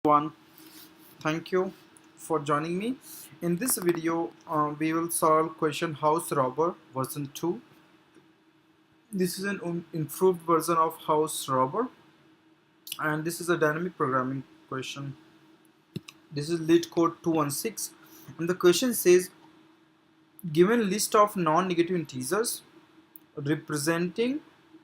One, thank you for joining me. In this video, we will solve question House Robber version 2. This is an improved version of House Robber, and this is a dynamic programming question. This is Leetcode 216, and the question says, given list of non-negative integers representing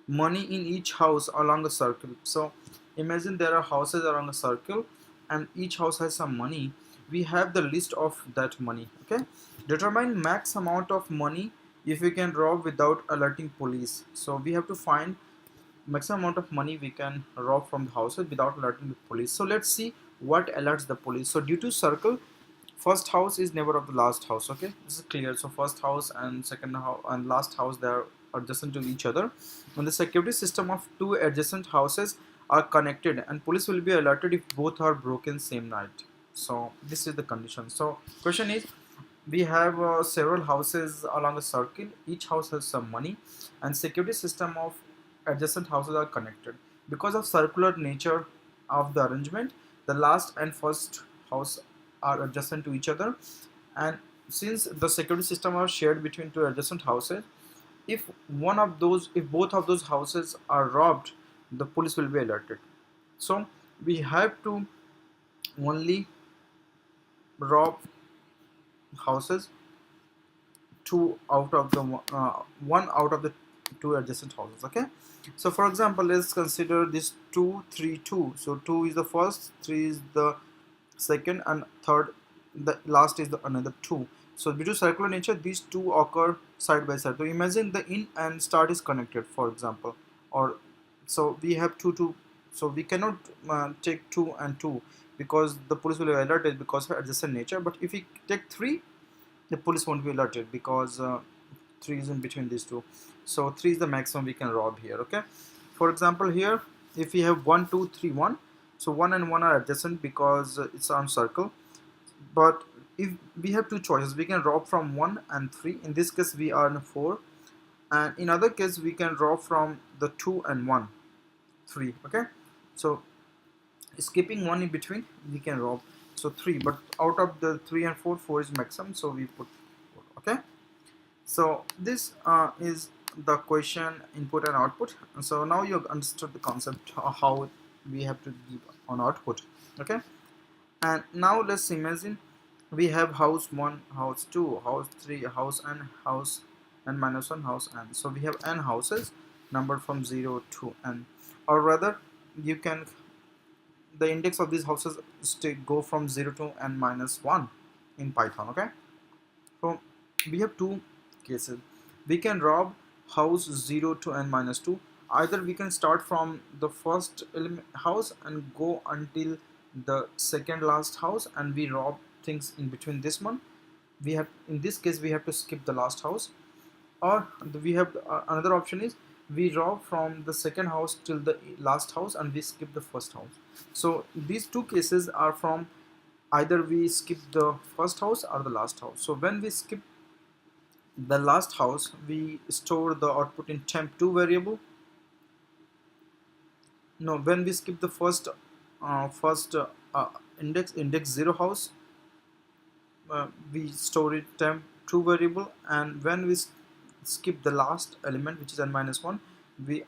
money in each house along a circle. So imagine there are houses around a circle and each house has some money. We have the list of that money. Okay, determine max amount of money if we can rob without alerting police. So we have to find maximum amount of money we can rob from the houses without alerting the police. So let's see what alerts the police. So due to circle, first house is neighbor of the last house. Okay, this is clear. So first house and second house and last house, they are adjacent to each other, and the security system of two adjacent houses are connected and police will be alerted if both are broken same night. So this is the condition. So question is, we have several houses along a circle, each house has some money, and security system of adjacent houses are connected. Because of circular nature of the arrangement, the last and first house are adjacent to each other, and since the security system are shared between two adjacent houses, if both of those houses are robbed, the police will be alerted. So we have to only rob houses two out of the one out of the two adjacent houses. Okay, so for example, let's consider this 2 3 2. So 2 is the first, 3 is the second, and third, the last is the another 2. So due to circular nature, these two occur side by side. So imagine the in and start is connected, for example, or so we have 2 2. So we cannot take 2 and 2 because the police will be alerted because of adjacent nature. But if we take 3, the police won't be alerted because 3 is in between these two. So 3 is the maximum we can rob here. Okay, for example, here if we have 1 2 3 1, so 1 and 1 are adjacent because it's on circle. But if we have two choices, we can rob from 1 and 3. In this case we are in 4, and in other case we can rob from the 2 and 1 3. Okay, so skipping 1 in between we can rob, so 3, but out of the 3 and 4, 4 is maximum, so we put 4. Okay, so this is the question input and output. So now you have understood the concept how we have to give on output. Okay, and now let's imagine we have house 1, house 2, house 3, house n minus 1, house n. So we have n houses numbered from 0 to n, or rather you can, the index of these houses go from 0 to n minus 1 in Python. Okay, so we have two cases. We can rob house 0 to n minus 2. Either we can start from the first house and go until the second last house and we rob things in between this one. We have, in this case we have to skip the last house, or we have another option is we rob from the second house till the last house and we skip the first house. So these two cases are from either we skip the first house or the last house. So when we skip the last house, we store the output in temp2 variable. No, when we skip the first index 0 house, we store it temp2 variable, and when we skip the last element, which is n minus 1, we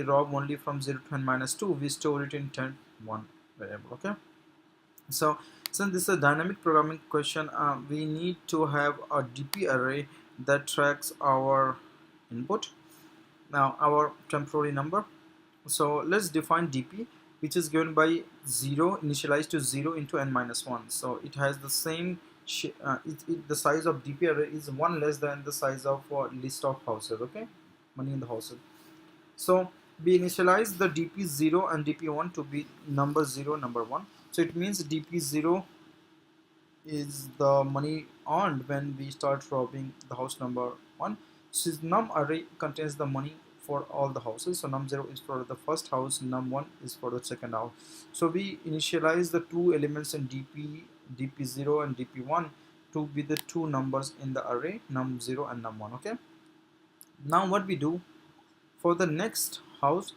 rob only from 0 to n minus 2, we store it in temp1 variable. Okay, so since this is a dynamic programming question, we need to have a DP array that tracks our input, now our temporary number. So let's define DP, which is given by 0 initialized to 0 into n minus 1. So it has the same the size of DP array is 1 less than the size of list of houses. Okay, money in the houses. So we initialize the DP 0 and DP 1 to be number 0, number 1. So it means DP 0 is the money earned when we start robbing the house number 1. So num array contains the money for all the houses. So num0 is for the first house, num1 is for the second house. So we initialize the two elements in dp0 and dp1 to be the two numbers in the array, num0 and num1. Okay, now what we do for the next house,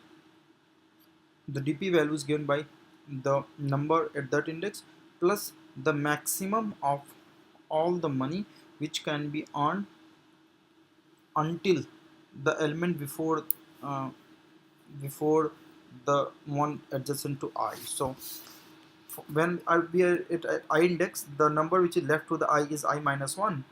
the dp value is given by the number at that index plus the maximum of all the money which can be earned until the element before the one adjacent to I. So when we are at I index, the number which is left to the I is I minus 1.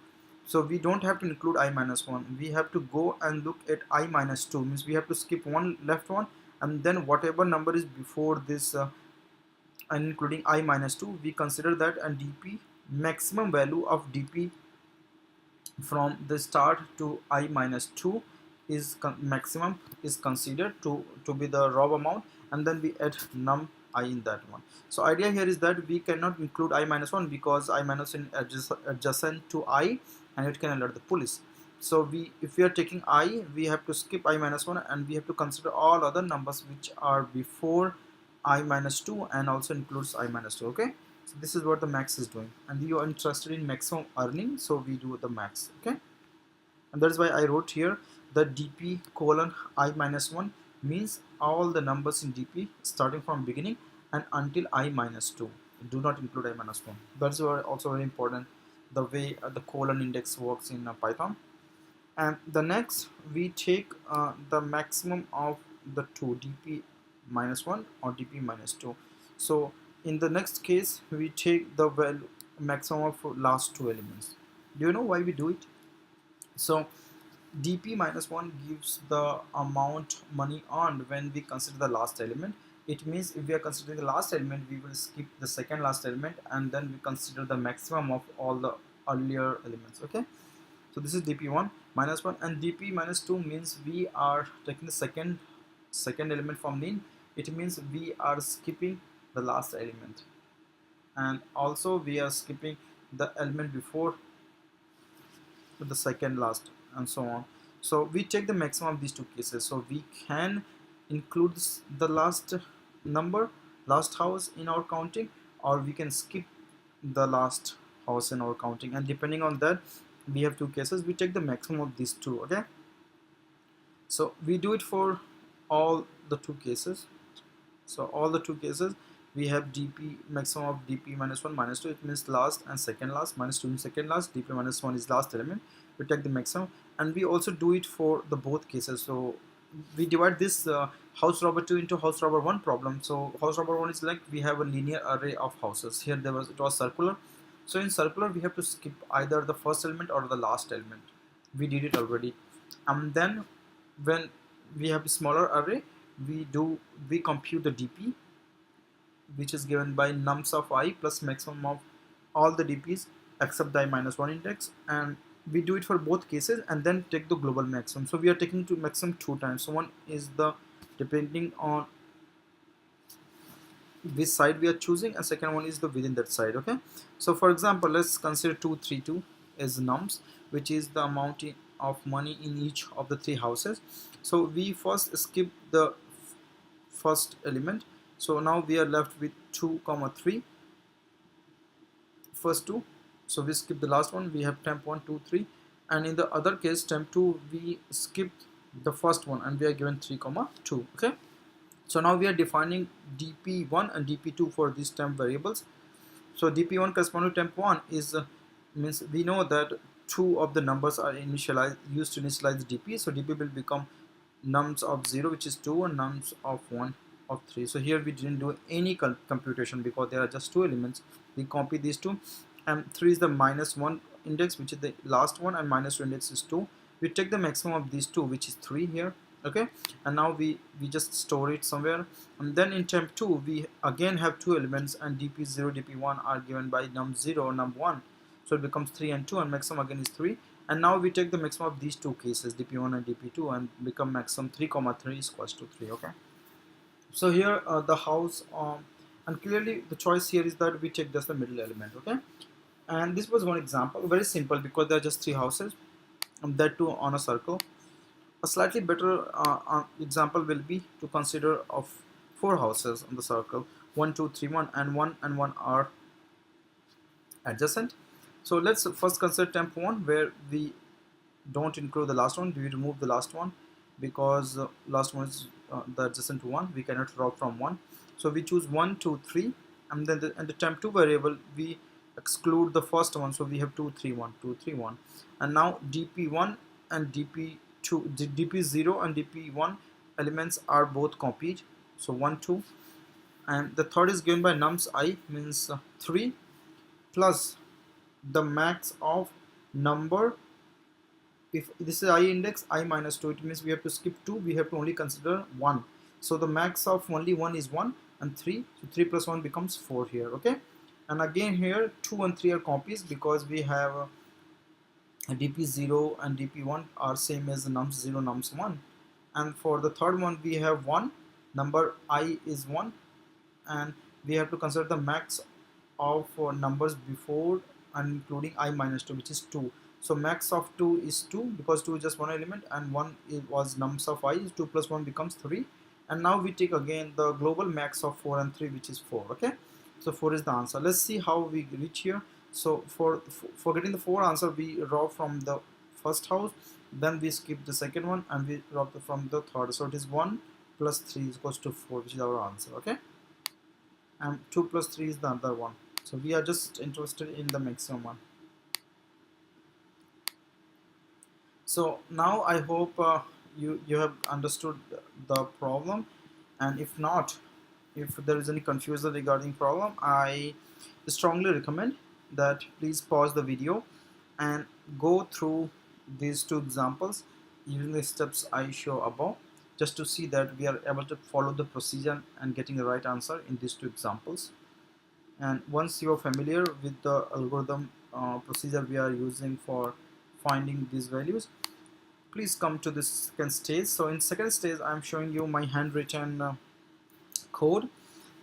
So we don't have to include I minus 1. We have to go and look at I minus 2. Means we have to skip one left one, and then whatever number is before this and including I minus 2, we consider that, and dp maximum value of dp from the start to I minus 2 is maximum is considered to be the raw amount, and then we add num I in that one. So idea here is that we cannot include I minus 1 because I minus 1 is adjacent to I and it can alert the police. So if we are taking I, we have to skip I minus 1 and we have to consider all other numbers which are before I minus 2 and also includes I minus 2. Okay, so this is what the max is doing, and you are interested in maximum earning, so we do the max. Okay, and that's why I wrote here the dp colon I minus 1 means all the numbers in dp starting from beginning and until I minus 2. Do not include I minus 1. That's also very important, the way the colon index works in Python. And the next we take the maximum of the two, dp minus 1 or dp minus 2. So in the next case we take the value maximum of last two elements. Do you know why we do it? So dp minus 1 gives the amount money earned when we consider the last element. It means if we are considering the last element, we will skip the second last element and then we consider the maximum of all the earlier elements. Okay, so this is dp1 minus 1, and dp minus 2 means we are taking the second element from nin. It means we are skipping the last element, and also we are skipping the element before the second last, and so on. So we take the maximum of these two cases. So we can include the last number, last house in our counting, or we can skip the last house in our counting, and depending on that we have two cases. We take the maximum of these two. Okay, so we do it for all the two cases. So all the two cases we have dp maximum of dp minus 1 minus 2, it means last and second last, minus 2 means second last, dp minus 1 is last element. We take the maximum, and we also do it for the both cases. So we divide this house robber 2 into house robber 1 problem. So house robber 1 is like we have a linear array of houses. Here it was circular. So in circular we have to skip either the first element or the last element. We did it already. And then when we have a smaller array, we compute the dp, which is given by nums of I plus maximum of all the dp's except the I minus 1 index, and we do it for both cases and then take the global maximum. So we are taking to maximum two times. So one is the depending on which side we are choosing, and second one is the within that side. Okay, so for example, let's consider 232 as nums, which is the amount of money in each of the three houses. So we first skip the first element. So now we are left with 2 comma 3, first two. So we skip the last one. We have temp 1 2 3, and in the other case temp 2 we skipped the first one and we are given 3 comma 2. Okay, so now we are defining dp1 and dp2 for these temp variables. So dp1 corresponding to temp 1 is means we know that two of the numbers are initialized used to initialize dp. So dp will become nums of 0, which is 2, and nums of 1 of 3. So here we didn't do any computation because there are just two elements. We copy these two, and 3 is the minus 1 index, which is the last one, and minus 2 index is 2. We take the maximum of these two, which is 3 here. Okay, and now we just store it somewhere, and then in temp 2 we again have two elements, and dp0 dp1 are given by num0 num1. So it becomes 3 and 2, and maximum again is 3. And now we take the maximum of these two cases, dp1 and dp2, and become maximum 3 comma 3 is equals to 3. Okay, so here the house and clearly the choice here is that we take just the middle element. Okay, and this was one example, very simple because there are just three houses, and that too on a circle. A slightly better example will be to consider of four houses on the circle, 1 2 3 1, and 1 and 1 are adjacent. So let's first consider temp 1, where we don't include the last one. We remove the last one because last one is the adjacent to 1. We cannot drop from 1. So we choose 1 2 3, and then the temp2 variable we exclude the first one, so we have 2 3 1 2 3 1. And now dp1 and dp0 and dp1 elements are both copied, so 1 2, and the third is given by nums I, means 3 plus the max of number. If this is I index I minus 2, it means we have to skip 2, we have to only consider 1. So the max of only 1 is 1 and 3, so 3 plus 1 becomes 4 here, okay. And again here 2 and 3 are copies because we have dp0 and dp1 are same as nums0 nums1. And for the third one we have 1, number I is 1, and we have to consider the max of numbers before and including I minus 2, which is 2. So max of 2 is 2 because 2 is just one element, and 1 was nums of I, 2 plus 1 becomes 3. And now we take again the global max of 4 and 3, which is 4, okay. So 4 is the answer. Let's see how we reach here. So for getting the 4 answer, we rob from the first house, then we skip the second one, and we rob from the third. So it is 1 plus 3 is equals to 4, which is our answer, okay. And 2 plus 3 is the other one, so we are just interested in the maximum one. So now I hope you have understood the problem, and if not, if there is any confusion regarding problem, I strongly recommend that please pause the video and go through these two examples using the steps I show above, just to see that we are able to follow the procedure and getting the right answer in these two examples. And once you are familiar with the algorithm procedure we are using for finding these values, please come to this second stage. So in second stage I'm showing you my handwritten code,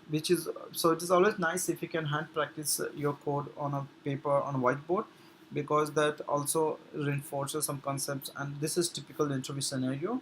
which is, so it is always nice if you can hand practice your code on a paper, on a whiteboard, because that also reinforces some concepts, and this is typical interview scenario.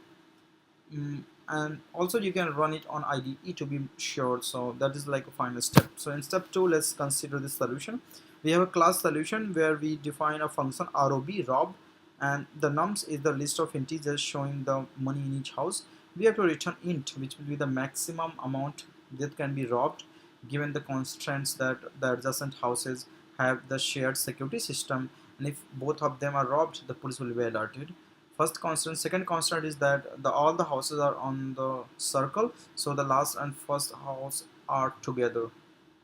And also you can run it on IDE to be sure, so that is like a final step. So in step 2, let's consider this solution. We have a class solution where we define a function rob, and the nums is the list of integers showing the money in each house. We have to return int, which will be the maximum amount that can be robbed given the constraints that the adjacent houses have the shared security system, and if both of them are robbed, the police will be alerted. First constant. Second constant is that all the houses are on the circle, so the last and first house are together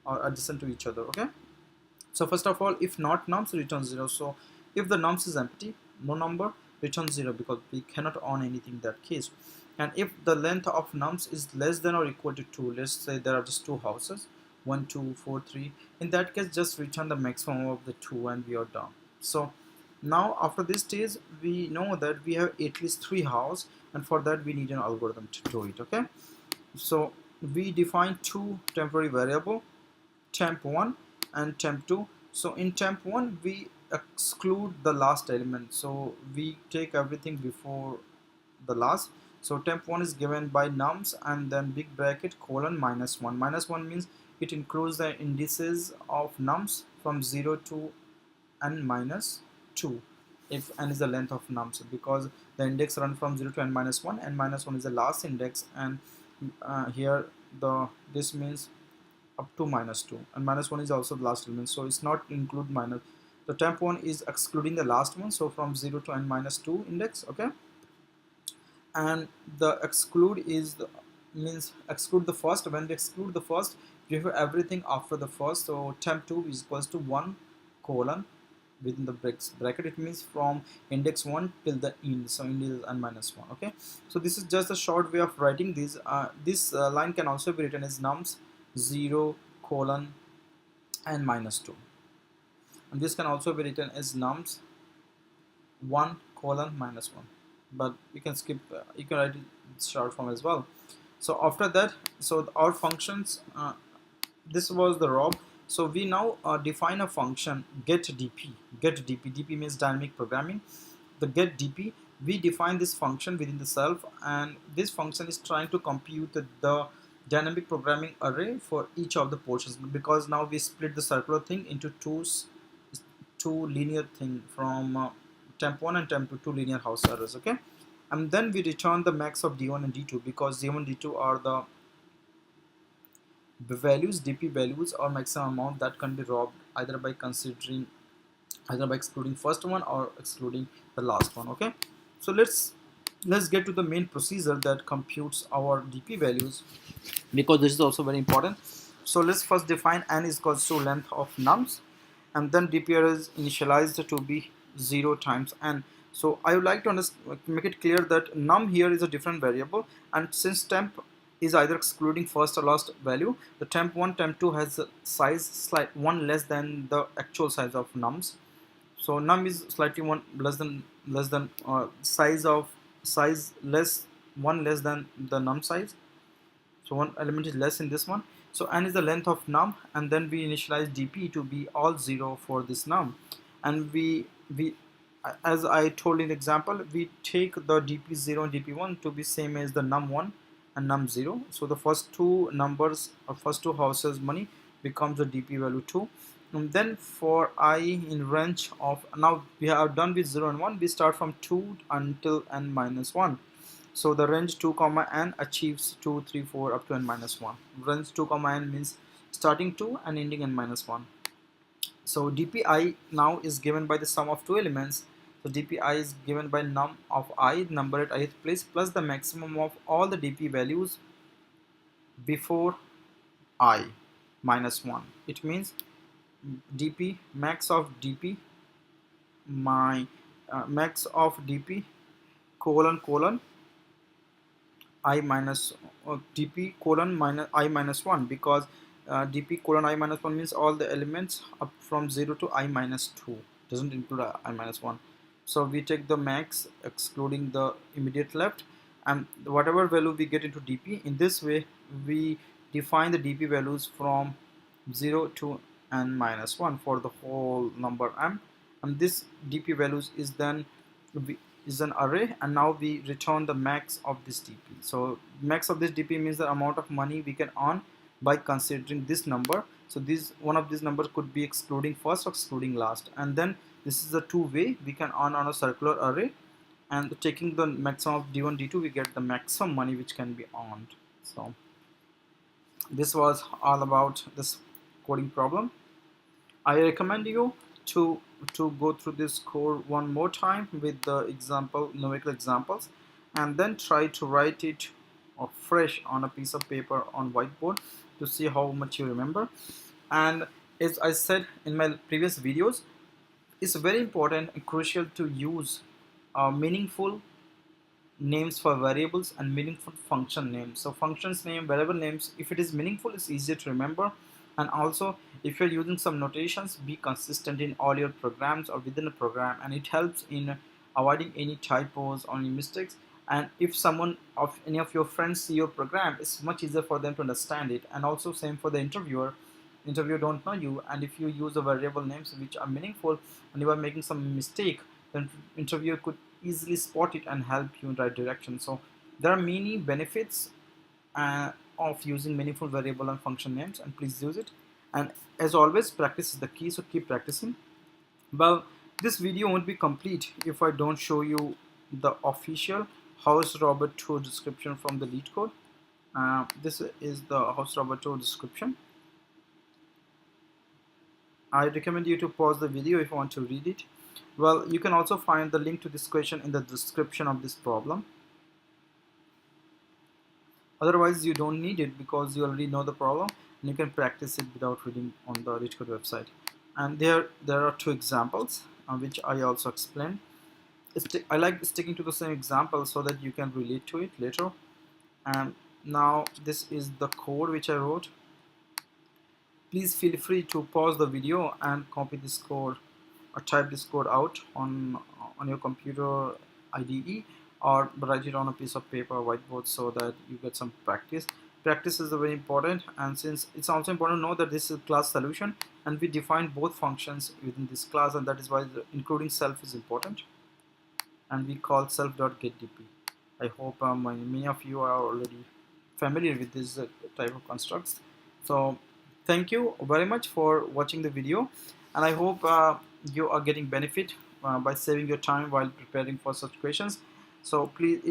or adjacent to each other, okay. So first of all, if not nums, return 0. So if the nums is empty, no number, return 0, because we cannot own anything in that case. And if the length of nums is less than or equal to 2, let's say there are just 2 houses, 1 2 4 3, in that case just return the maximum of the 2 and we are done. So now after this stage we know that we have at least 3 houses, and for that we need an algorithm to do it, okay. So we define 2 temporary variable, temp1 and temp2. So in temp1 we exclude the last element, so we take everything before the last. So temp1 is given by nums and then big bracket colon -1. -1 means it includes the indices of nums from 0 to n minus 2 if n is the length of nums, because the index run from 0 to n minus 1, n minus 1 is the last index, and here this means up to -2, and -1 is also the last element, so it's not include minus. The temp1 is excluding the last one, so from 0 to n minus 2 index, okay. And the exclude is means exclude the first. When we exclude the first, we have everything after the first, so temp2 is equals to 1 colon within the bracket, it means from index 1 till the end, so end is n minus 1, okay. So this is just a short way of writing this. This line can also be written as nums 0 colon n minus 2, and this can also be written as nums 1 colon -1, but you can skip, you can write it short form as well. So after that, so our functions, this was the rob. So we now define a function getDP. DP means dynamic programming. The getDP, we define this function within the self, and this function is trying to compute the dynamic programming array for each of the portions, because now we split the circular thing into two linear thing from temp1 and temp2, two linear house arrays, okay. And then we return the max of d1 and d2, because d1 and d2 are the the values, DP values, or maximum amount that can be robbed either by excluding first one or excluding the last one. Okay, so let's get to the main procedure that computes our DP values, because this is also very important. So let's first define n is equals to length of nums, and then dpr is initialized to be 0 times n. So I would like to make it clear that num here is a different variable, and since temp is either excluding first or last value, the temp1 temp2 has a size slight one less than the actual size of nums. So num is slightly one less than size less one less than the num size, so one element is less in this one. So n is the length of num, and then we initialize dp to be all 0 for this num, and we as I told in the example, we take the dp0 and dp1 to be same as the num1 and num0. So the first two numbers or first two houses money becomes the dp value 2. And then for I in range of, now we have done with 0 and 1, we start from 2 until n minus 1. So the range 2 comma n achieves 2 3 4 up to n minus 1. Range 2 comma n means starting 2 and ending n minus 1. So dpi now is given by the sum of two elements. So dpi is given by num of I, number at ith place, plus the maximum of all the dp values before I minus 1. It means dp max of dp max of dp colon I minus dp colon minus I minus 1, because dp colon I minus 1 means all the elements up from 0 to I minus 2, doesn't include I minus 1. So we take the max excluding the immediate left, and whatever value we get into dp, in this way we define the dp values from 0 to n minus 1 for the whole number m, and this dp values is then is an array, and now we return the max of this dp. So max of this dp means the amount of money we can earn by considering this number. So this one of these numbers could be excluding first or excluding last, and then this is the two way we can earn on a circular array, and taking the maximum of d1 d2 we get the maximum money which can be earned. So this was all about this coding problem. I recommend you to go through this code one more time with the example, numerical examples, and then try to write it fresh on a piece of paper on whiteboard to see how much you remember. And as I said in my previous videos, it's very important and crucial to use meaningful names for variables and meaningful function names. So functions name, variable names, if it is meaningful, it's easier to remember. And also, if you're using some notations, be consistent in all your programs or within a program, and it helps in avoiding any typos or any mistakes. And if someone of any of your friends see your program, it's much easier for them to understand it. And also same for the interviewer. Interviewer don't know you, and if you use the variable names which are meaningful and you are making some mistake, then interviewer could easily spot it and help you in the right direction. So there are many benefits of using meaningful variable and function names, and please use it. And as always, practice is the key, so keep practicing. Well, this video won't be complete if I don't show you the official house robber tour description from the Leetcode. This is the house robber tour description. I recommend you to pause the video if you want to read it. Well, you can also find the link to this question in the description of this problem. Otherwise, you don't need it because you already know the problem and you can practice it without reading on the Leetcode website. And there are two examples which I also explained. I like sticking to the same example so that you can relate to it later. And now this is the code which I wrote. Please feel free to pause the video and copy this code or type this code out on your computer IDE, or write it on a piece of paper or whiteboard so that you get some practice. Practice is very important, and since it's also important to know that this is class solution and we define both functions within this class, and that is why including self is important, and we call self.getDP. I hope many of you are already familiar with this type of constructs. So thank you very much for watching the video, and I hope you are getting benefit by saving your time while preparing for such questions. So please,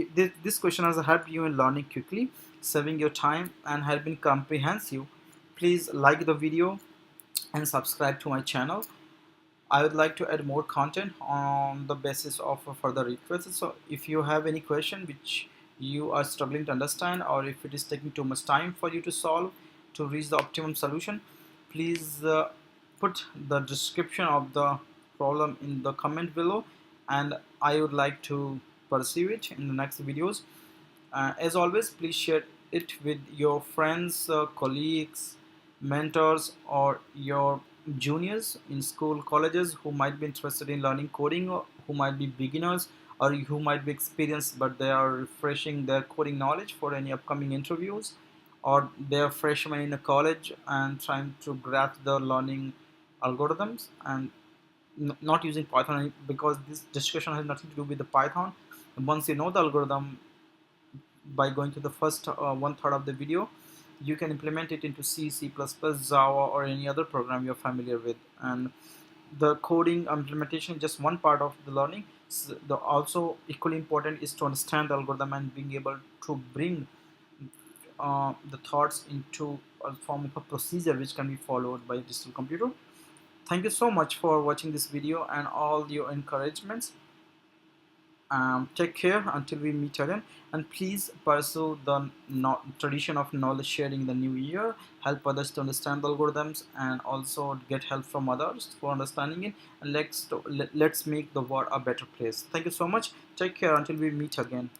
this question has helped you in learning quickly, saving your time, and helping comprehensive Please like the video and subscribe to my channel. I would like to add more content on the basis of further requests. So if you have any question which you are struggling to understand, or if it is taking too much time for you to solve to reach the optimum solution, please put the description of the problem in the comment below, and I would like to pursue it in the next videos. As always, please share it with your friends, colleagues, mentors, or your juniors in school, colleges who might be interested in learning coding, or who might be beginners, or who might be experienced but they are refreshing their coding knowledge for any upcoming interviews, or they are freshmen in a college and trying to grasp the learning algorithms and not using Python, because this discussion has nothing to do with the Python. Once you know the algorithm by going to the first one third of the video, you can implement it into C, C++, Java, or any other program you're familiar with. And the coding implementation is just one part of the learning. So the also equally important is to understand the algorithm and being able to bring the thoughts into a form of a procedure which can be followed by a digital computer. Thank you so much for watching this video and all your encouragements. Take care until we meet again, and please pursue the tradition of knowledge sharing in the new year. Help others to understand the algorithms and also get help from others for understanding it, and let's make the world a better place. Thank you so much. Take care until we meet again.